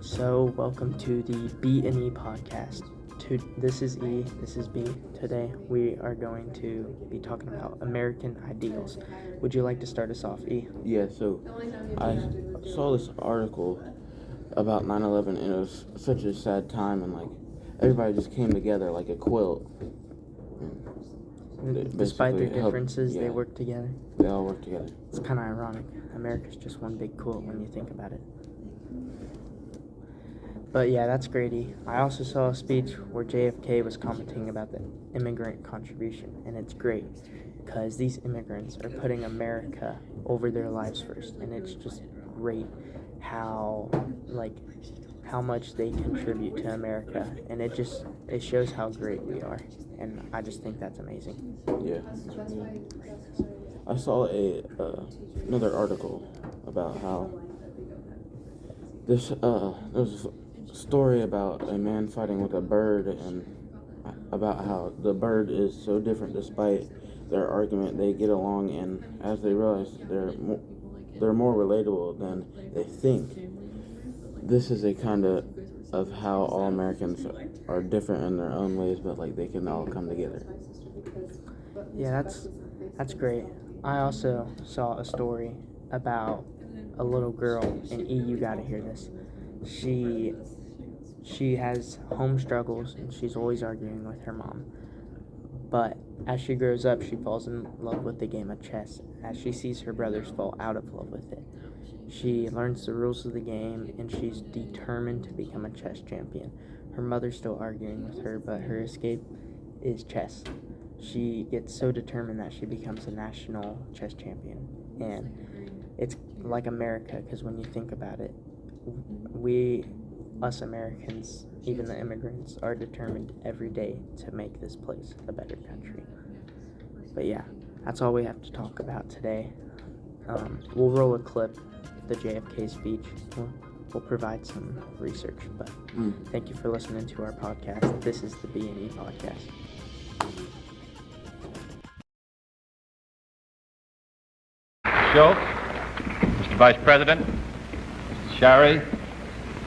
So, welcome to the B and E podcast. This is E, this is B. Today we are going to be talking about American ideals. Would you like to start us off, E? Yeah, so I saw this article about 9/11, and it was such a sad time, and everybody just came together like a quilt. Despite their Basically helped- differences, they yeah. work together. They all work together. It's kind of ironic. America's just one big quilt when you think about it. But yeah, that's great, E. I also saw a speech where JFK was commenting about the immigrant contribution, and it's great because these immigrants are putting America over their lives first, and it's just great how much they contribute to America, and it shows how great we are, and I just think that's amazing. Yeah. I saw another article about how there was a story about a man fighting with a bird, and about how the bird is so different despite their argument. They get along, and as they realize they're more relatable than they think. This is a kind of how all Americans are different in their own ways, but they can all come together. Yeah, that's great. I also saw a story about a little girl, and E, you gotta hear this. She has home struggles, and she's always arguing with her mom. But as she grows up, she falls in love with the game of chess. As she sees her brothers fall out of love with it, she learns the rules of the game, and she's determined to become a chess champion. Her mother's still arguing with her, but her escape is chess. She gets so determined that she becomes a national chess champion. And it's like America, because when you think about it, us Americans, even the immigrants, are determined every day to make this place a better country. But yeah, that's all we have to talk about today. We'll roll a clip of the JFK speech. We'll provide some research, but thank you for listening to our podcast. This is the B&E podcast. Schultz, Mr. Vice President, Mr. Shari,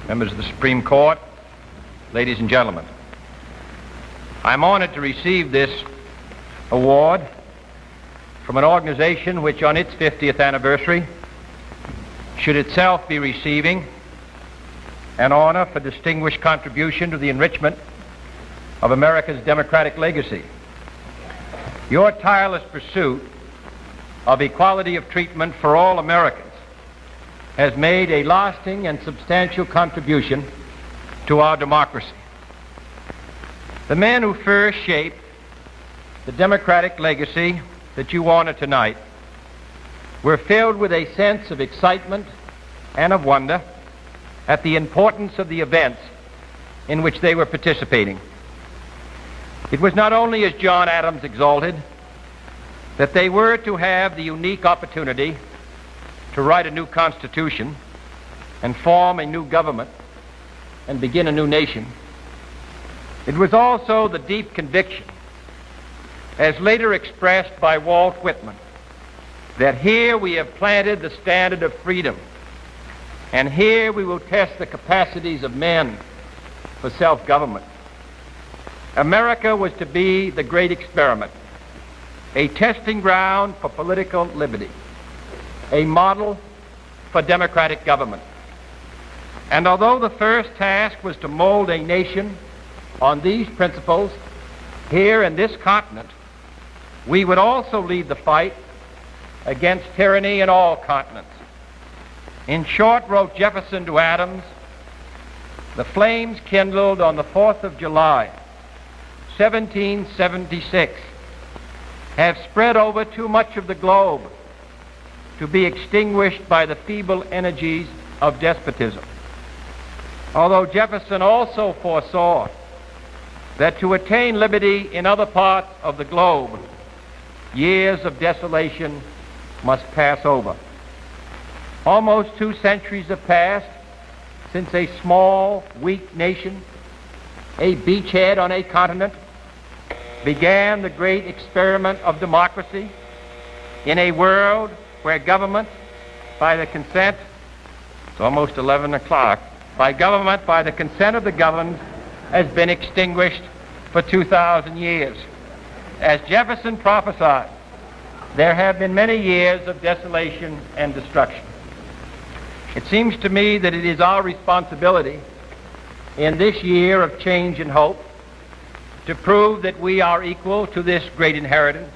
members of the Supreme Court, ladies and gentlemen. I'm honored to receive this award from an organization which on its 50th anniversary should itself be receiving an honor for distinguished contribution to the enrichment of America's democratic legacy. Your tireless pursuit of equality of treatment for all Americans has made a lasting and substantial contribution to our democracy. The men who first shaped the democratic legacy that you honor tonight were filled with a sense of excitement and of wonder at the importance of the events in which they were participating. It was not only, as John Adams exalted, that they were to have the unique opportunity to write a new constitution and form a new government and begin a new nation. It was also the deep conviction, as later expressed by Walt Whitman, that here we have planted the standard of freedom, and here we will test the capacities of men for self-government. America was to be the great experiment, a testing ground for political liberty, a model for democratic government. And although the first task was to mold a nation on these principles here in this continent, we would also lead the fight against tyranny in all continents. In short, wrote Jefferson to Adams, the flames kindled on the 4th of July, 1776, have spread over too much of the globe to be extinguished by the feeble energies of despotism. Although Jefferson also foresaw that to attain liberty in other parts of the globe, years of desolation must pass over. Almost 2 centuries have passed since a small, weak nation, a beachhead on a continent, began the great experiment of democracy in a world where government, by the consent, it's almost 11 o'clock, by government, by the consent of the governed, has been extinguished for 2,000 years. As Jefferson prophesied, there have been many years of desolation and destruction. It seems to me that it is our responsibility in this year of change and hope to prove that we are equal to this great inheritance,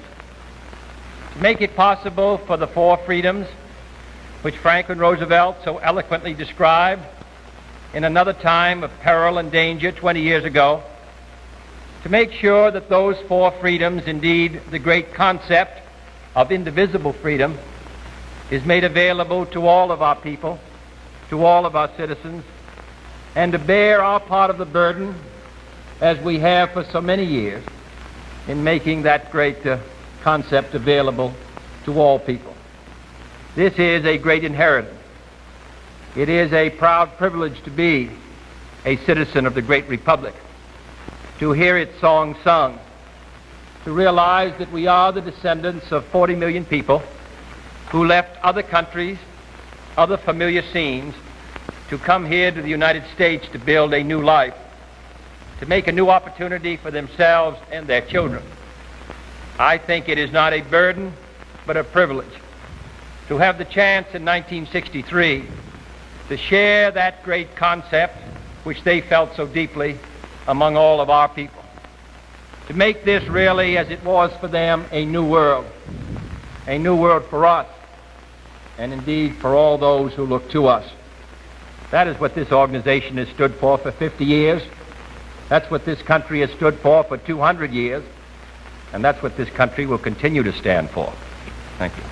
to make it possible for the four freedoms which Franklin Roosevelt so eloquently described in another time of peril and danger 20 years ago, to make sure that those four freedoms, indeed the great concept of indivisible freedom, is made available to all of our people, to all of our citizens, and to bear our part of the burden, as we have for so many years, in making that great concept available to all people. This is a great inheritance. It is a proud privilege to be a citizen of the great republic, to hear its song sung, to realize that we are the descendants of 40 million people who left other countries, other familiar scenes, to come here to the United States to build a new life, to make a new opportunity for themselves and their children. I think it is not a burden, but a privilege to have the chance in 1963 to share that great concept which they felt so deeply among all of our people. To make this really, as it was for them, a new world for us, and indeed for all those who look to us. That is what this organization has stood for 50 years. That's what this country has stood for 200 years. And that's what this country will continue to stand for. Thank you.